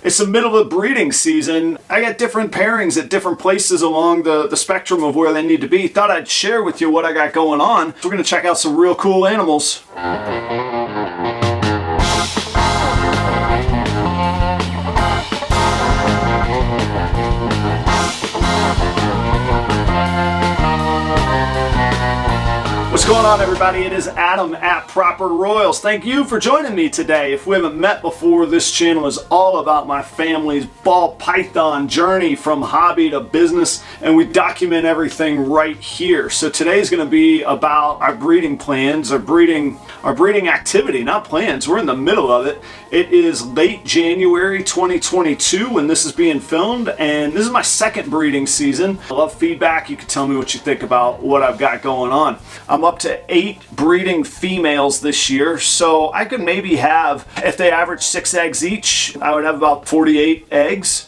It's the middle of breeding season. I got different pairings at different places along the spectrum of where they need to be. Thought I'd share with you what I got going on. So we're gonna check out some real cool animals. What's going on, everybody? It is Adam at Proper Royals. Thank you for joining me today. If we haven't met before, this channel is all about my family's ball python journey from hobby to business, and we document everything right here. So today's going to be about our breeding plans, our breeding activity, not plans. We're in the middle of it. It is late January 2022 when this is being filmed, and this is my second breeding season. I love feedback. You can tell me what you think about what I've got going on. I'm up to 8 breeding females this year, so I could maybe have, if they average 6 eggs each, I would have about 48 eggs.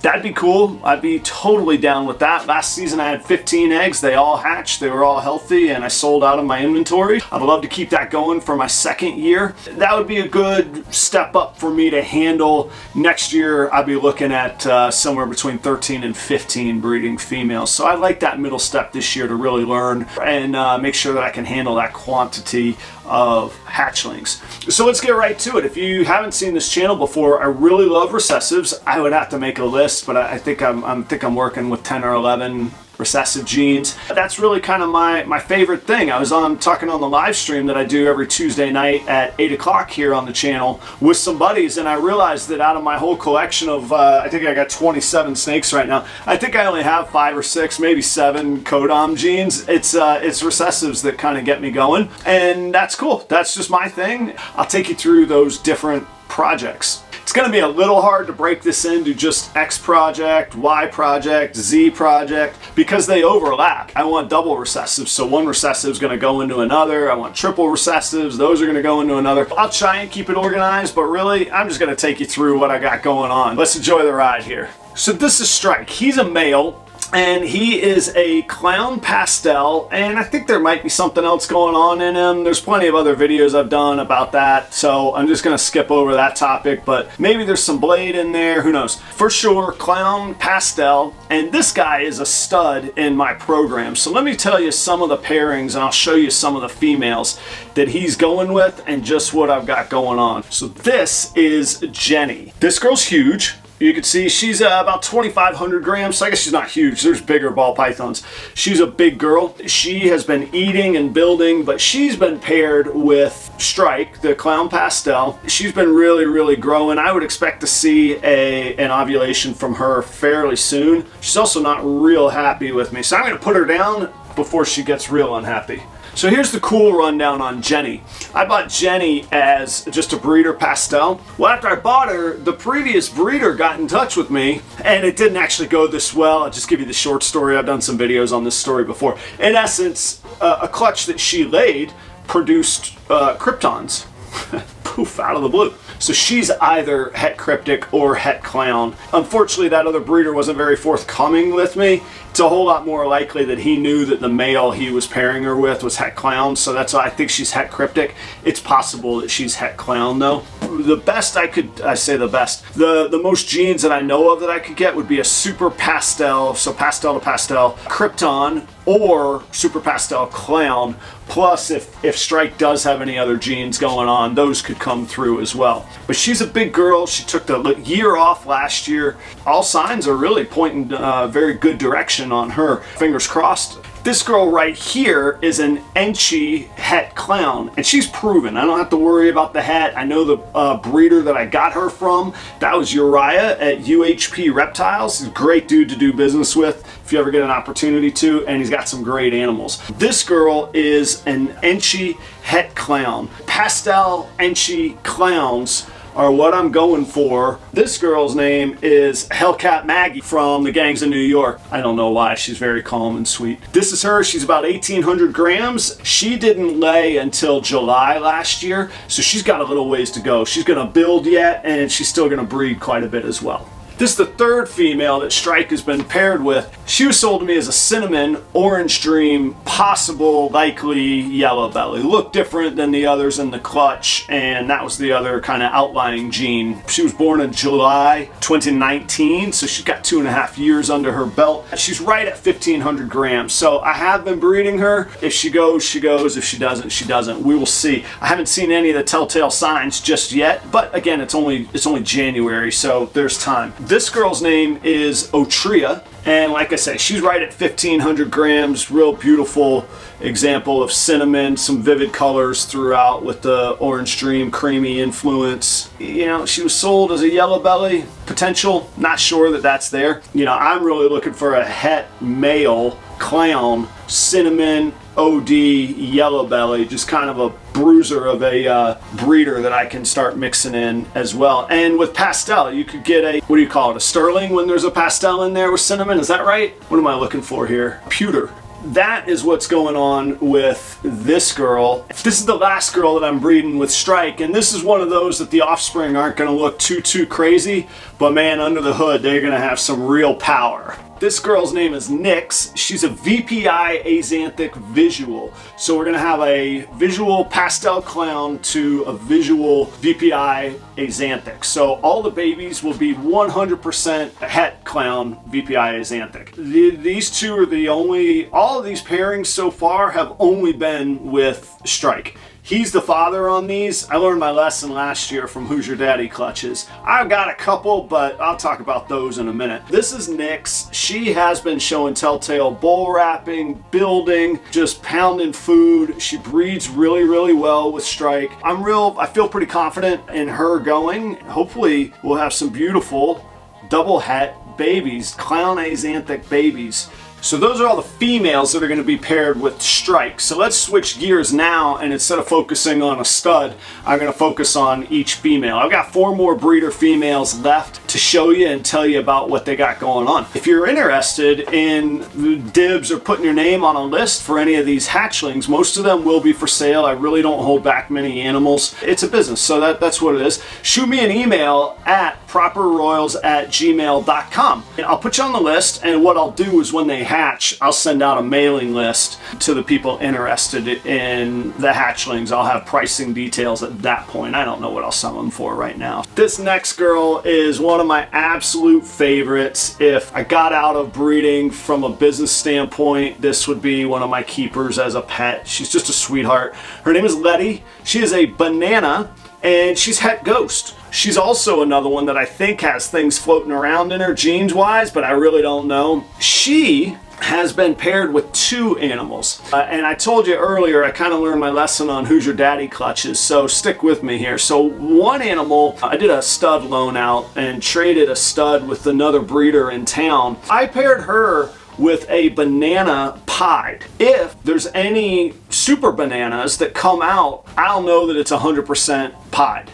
That'd be cool. I'd be totally down with that. Last season I had 15 eggs. They all hatched. They were all healthy, and I sold out of my inventory. I'd love to keep that going for my second year. That would be a good step up for me to handle. Next year I'd be looking at somewhere between 13 and 15 breeding females. So I like that middle step this year to really learn and make sure that I can handle that quantity of hatchlings. So let's get right to it. If you haven't seen this channel before, I really love recessives. I would have to make a list, but I think I'm working with 10 or 11 recessive genes. That's really kind of my favorite thing. I was talking on the live stream that I do every Tuesday night at 8 o'clock here on the channel with some buddies, and I realized that out of my whole collection of I think I got 27 snakes right now, I think I only have 5 or 6, maybe 7 codom genes. It's recessives that kind of get me going, and that's cool. That's just my thing. I'll take you through those different projects. It's going to be a little hard to break this into just X project, Y project, Z project, because they overlap. I want double recessives, so one recessive is going to go into another. I want triple recessives, those are going to go into another. I'll try and keep it organized, but really, I'm just going to take you through what I got going on. Let's enjoy the ride here. So this is Strike. He's a male, and he is a clown pastel, and I think there might be something else going on in him. There's plenty of other videos I've done about that, so I'm just going to skip over that topic, but maybe there's some blade in there, who knows. For sure, clown pastel, and this guy is a stud in my program. So let me tell you some of the pairings, and I'll show you some of the females that he's going with and just what I've got going on. So this is Jenny. This girl's huge. You can see she's about 2,500 grams, so I guess she's not huge. There's bigger ball pythons. She's a big girl. She has been eating and building, but she's been paired with Strike, the clown pastel. She's been really growing. I would expect to see an ovulation from her fairly soon. She's also not real happy with me, so I'm going to put her down before she gets real unhappy. So here's the cool rundown on Jenny. I bought Jenny as just a breeder pastel. Well, after I bought her, the previous breeder got in touch with me, and it didn't actually go this well. I'll just give you the short story. I've done some videos on this story before. In essence, a clutch that she laid produced kryptons. Poof, out of the blue. So she's either het cryptic or het clown. Unfortunately, that other breeder wasn't very forthcoming with me. It's a whole lot more likely that he knew that the male he was pairing her with was het clown, so that's why I think she's het cryptic. It's possible that she's het clown though. The best the most genes that I know of that I could get would be a super pastel, so pastel to pastel, krypton, or super pastel clown. Plus, if Strike does have any other genes going on, those could come through as well. But she's a big girl. She took the year off last year. All signs are really pointing very good direction on her. Fingers crossed. This girl right here is an Enchi het clown, and she's proven. I don't have to worry about the het. I know the breeder that I got her from. That was Uriah at UHP Reptiles. He's a great dude to do business with if you ever get an opportunity to, and he's got some great animals. This girl is an Enchi het clown. Pastel Enchi clowns are what I'm going for. This girl's name is Hellcat Maggie from the Gangs of New York. I don't know why, she's very calm and sweet. This is her, she's about 1,800 grams. She didn't lay until July last year, so she's got a little ways to go. She's gonna build yet, and she's still gonna breed quite a bit as well. This is the third female that Strike has been paired with. She was sold to me as a cinnamon, orange dream, possible, likely yellow belly. Looked different than the others in the clutch, and that was the other kind of outlying gene. She was born in July 2019, so she's got 2.5 years under her belt. She's right at 1,500 grams, so I have been breeding her. If she goes, she goes. If she doesn't, she doesn't. We will see. I haven't seen any of the telltale signs just yet, but again, it's only January, so there's time. This girl's name is Otria, and like I say, she's right at 1,500 grams. Real beautiful example of cinnamon, some vivid colors throughout with the orange dream, creamy influence. You know, she was sold as a yellow belly potential. Not sure that that's there. You know, I'm really looking for a het male clown, cinnamon, OD, yellow belly, just kind of a bruiser of a breeder that I can start mixing in as well. And with pastel, you could get a, what do you call it, a sterling when there's a pastel in there with cinnamon, is that right? What am I looking for here? Pewter. That is what's going on with this girl. This is the last girl that I'm breeding with Strike, and this is one of those that the offspring aren't going to look too crazy, but man, under the hood, they're going to have some real power. This girl's name is Nyx. She's a VPI axanthic visual. So we're gonna have a visual pastel clown to a visual VPI axanthic. So all the babies will be 100% het clown VPI axanthic. These two are the only, all of these pairings so far have only been with Strike. He's the father on these. I learned my lesson last year from Who's Your Daddy clutches. I've got a couple, but I'll talk about those in a minute. This is Nyx. She has been showing telltale bull wrapping, building, just pounding food. She breeds really well with Strike. I feel pretty confident in her going. Hopefully we'll have some beautiful double het babies, clown axanthic babies. So those are all the females that are going to be paired with Strike. So let's switch gears now, and instead of focusing on a stud, I'm going to focus on each female. I've got 4 more breeder females left to show you and tell you about what they got going on. If you're interested in dibs or putting your name on a list for any of these hatchlings, most of them will be for sale. I really don't hold back many animals. It's a business, so that's what it is. Shoot me an email at properroyals@gmail.com. And I'll put you on the list, and what I'll do is when they hatch, I'll send out a mailing list to the people interested in the hatchlings. I'll have pricing details at that point. I don't know what I'll sell them for right now. This next girl is one of my absolute favorites. If I got out of breeding from a business standpoint, this would be one of my keepers as a pet. She's just a sweetheart. Her name is Letty. She is a banana, and she's het ghost. She's also another one that I think has things floating around in her genes wise, but I really don't know. She has been paired with 2 animals. And I told you earlier, I kind of learned my lesson on Who's Your Daddy clutches, so stick with me here. So one animal, I did a stud loan out and traded a stud with another breeder in town. I paired her with a banana pied. If there's any super bananas that come out, I'll know that it's 100% pied.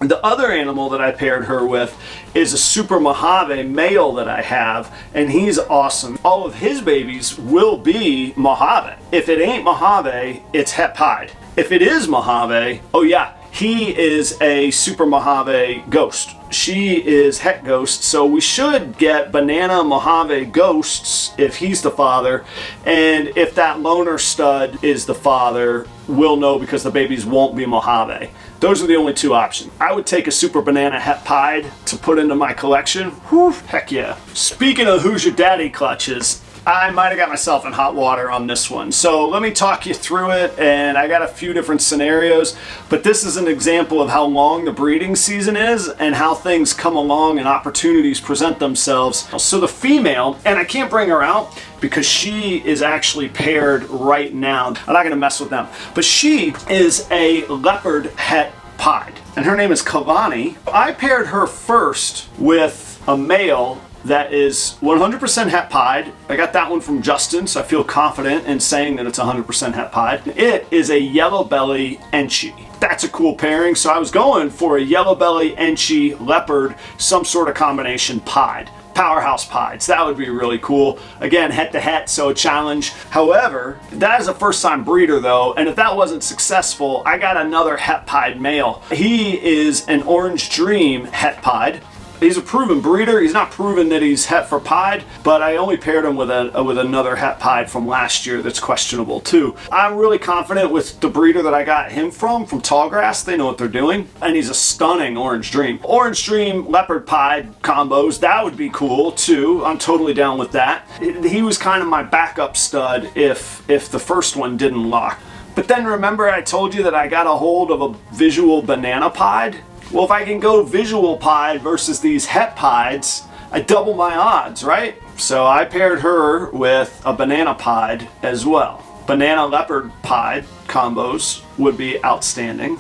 The other animal that I paired her with is a super Mojave male that I have, and he's awesome. All of his babies will be Mojave. If it ain't Mojave, it's het pied. If it is Mojave, oh yeah, he is a super Mojave ghost. She is het ghost, so we should get banana Mojave ghosts if he's the father, and if that loner stud is the father, we'll know because the babies won't be Mojave. Those are the only 2 options. I would take a super banana het pied to put into my collection. Whew, heck yeah. Speaking of Who's Your Daddy clutches, I might have got myself in hot water on this one. So let me talk you through it, and I got a few different scenarios, but this is an example of how long the breeding season is and how things come along and opportunities present themselves. So the female, and I can't bring her out because she is actually paired right now. I'm not gonna mess with them, but she is a leopard het pied, and her name is Kalani. I paired her first with a male that is 100% het pied. I got that one from Justin, so I feel confident in saying that it's 100% het pied. It is a yellow belly Enchi. That's a cool pairing, so I was going for a yellow belly Enchi leopard, some sort of combination pied. Powerhouse pieds. That would be really cool. Again, het to het, so a challenge. However, that is a first time breeder though, and if that wasn't successful, I got another het pied male. He is an orange dream het pied. He's a proven breeder. He's not proven that he's het for pied, but I only paired him with another het pied from last year that's questionable too. I'm really confident with the breeder that I got him from Tallgrass. They know what they're doing, and he's a stunning Orange Dream. Orange Dream leopard pied combos, that would be cool too. I'm totally down with that. He was kind of my backup stud if the first one didn't lock. But then remember I told you that I got a hold of a visual banana pied? Well, if I can go visual pied versus these het pieds, I double my odds, right? So I paired her with a banana pied as well. Banana leopard pied combos would be outstanding.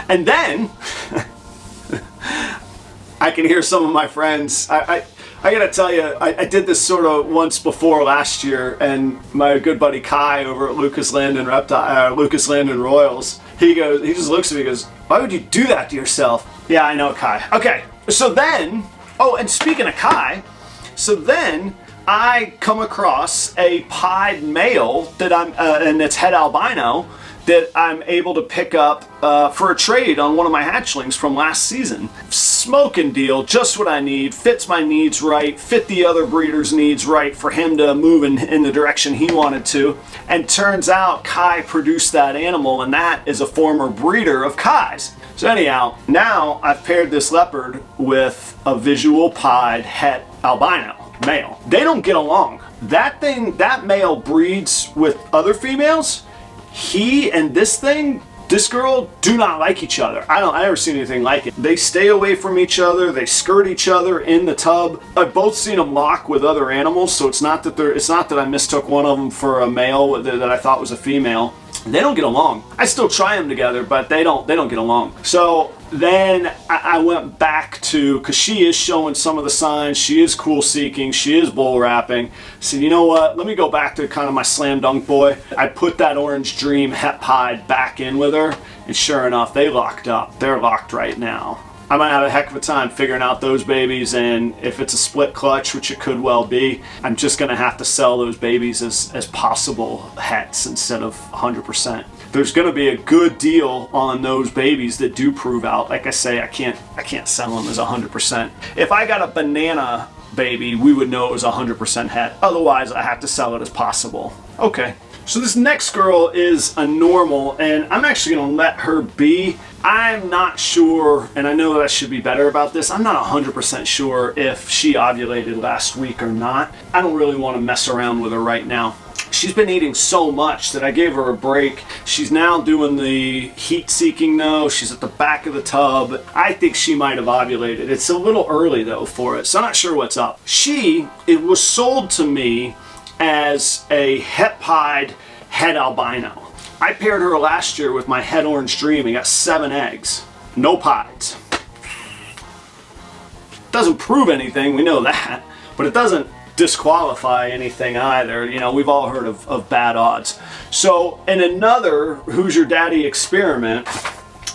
And then I can hear some of my friends. I gotta tell you, I did this sort of once before last year, and my good buddy Kai over at Lucas Landon Royals, he just looks at me and goes, "Why would you do that to yourself?" Yeah, I know, Kai. Okay, so then, oh, and speaking of Kai, so then I come across a pied male that and it's het albino, that I'm able to pick up for a trade on one of my hatchlings from last season. Smoking deal, just what I need, fits my needs right, fit the other breeder's needs right for him to move in the direction he wanted to. And turns out Kai produced that animal, and that is a former breeder of Kai's. So anyhow, now I've paired this leopard with a visual pied het albino male. They don't get along. That male breeds with other females. He and this girl do not like each other. I never seen anything like it. They stay away from each other. They skirt each other in the tub. I've both seen them lock with other animals, so it's not that I mistook one of them for a male that I thought was a female. They don't get along. I still try them together, but they don't get along. So then I went back to, because she is showing some of the signs, she is cool seeking, she is bull wrapping. I said, you know what, let me go back to kind of my slam dunk boy. I put that Orange Dream het pied back in with her, and sure enough, they locked up. They're locked right now. I might have a heck of a time figuring out those babies, and if it's a split clutch, which it could well be, I'm just gonna have to sell those babies as possible hets instead of 100%. There's gonna be a good deal on those babies that do prove out. Like I say, I can't sell them as 100%. If I got a banana baby, we would know it was 100% het. Otherwise, I have to sell it as possible. Okay. So this next girl is a normal, and I'm actually gonna let her be. I'm not sure, and I know that I should be better about this, I'm not 100% sure if she ovulated last week or not. I don't really want to mess around with her right now. She's been eating so much that I gave her a break. She's now doing the heat seeking though. She's at the back of the tub. I think she might have ovulated. It's a little early though for it, so I'm not sure what's up. It was sold to me as a het pied het albino. I paired her last year with my het Orange Dream and got 7 eggs. No pieds. Doesn't prove anything, we know that, but it doesn't disqualify anything either. You know, we've all heard of bad odds. So in another Who's Your Daddy experiment,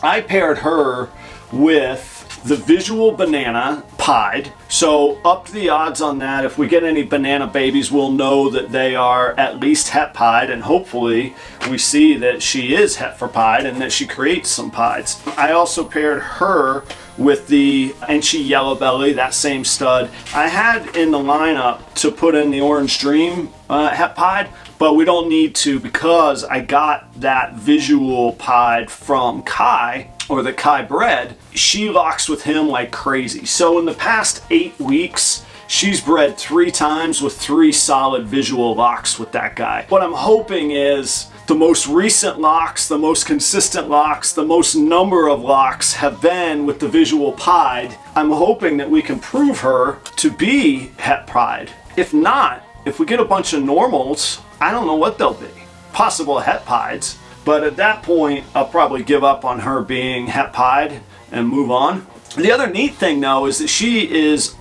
I paired her with the visual banana pied. So up the odds on that. If we get any banana babies, we'll know that they are at least het pied, and hopefully we see that she is het for pied and that she creates some pieds. I also paired her with the Enchi Yellow Belly, that same stud. I had in the lineup to put in the Orange Dream het pied, but we don't need to because I got that visual pied from Kai, or the Kai bred. She locks with him like crazy. So in the past 8 weeks, she's bred 3 times with 3 solid visual locks with that guy. What I'm hoping is the most recent locks, the most consistent locks, the most number of locks have been with the visual pied. I'm hoping that we can prove her to be het pied. If not, if we get a bunch of normals, I don't know what they'll be. Possible het pieds. But at that point, I'll probably give up on her being het pied and move on. The other neat thing though is that she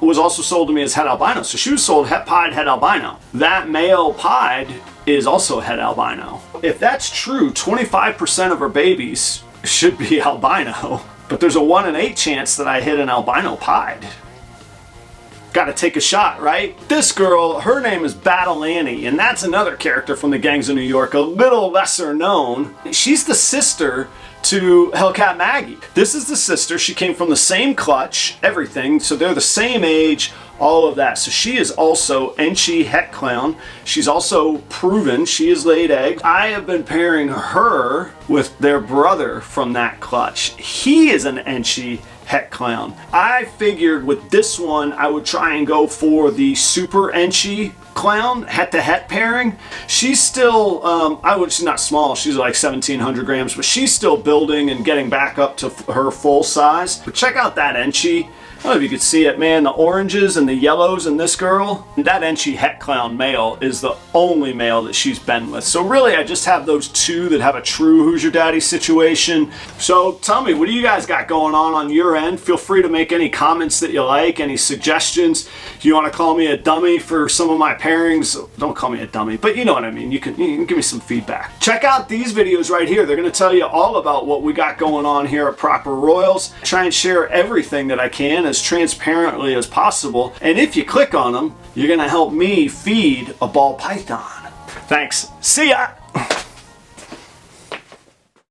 was also sold to me as het albino. So she was sold het pied, het albino. That male pied is also het albino. If that's true, 25% of her babies should be albino. But there's a 1 in 8 chance that I hit an albino pied. Gotta take a shot, right? This girl, her name is Battle Annie, and that's another character from the Gangs of New York, a little lesser known. She's the sister to Hellcat Maggie. This is the sister. She came from the same clutch, everything. So they're the same age, all of that. So she is also Enchi Het Clown. She's also proven she has laid eggs. I have been pairing her with their brother from that clutch. He is an Enchi Het Clown. I figured with this one I would try and go for the Super Enchi Clown het to het pairing. She's still she's not small, she's like 1,700 grams, but she's still building and getting back up to her full size. But check out that Enchi. I don't know if you could see it, man, the oranges and the yellows in this girl. That Enchi Het Clown male is the only male that she's been with. So really, I just have those two that have a true Who's Your Daddy situation. So tell me, what do you guys got going on your end? Feel free to make any comments that you like, any suggestions. If you want to call me a dummy for some of my pairings, don't call me a dummy, but you know what I mean. You can give me some feedback. Check out these videos right here. They're going to tell you all about what we got going on here at Proper Royals. Try and share everything that I can as transparently as possible, and if you click on them, you're gonna help me feed a ball python. Thanks. See ya.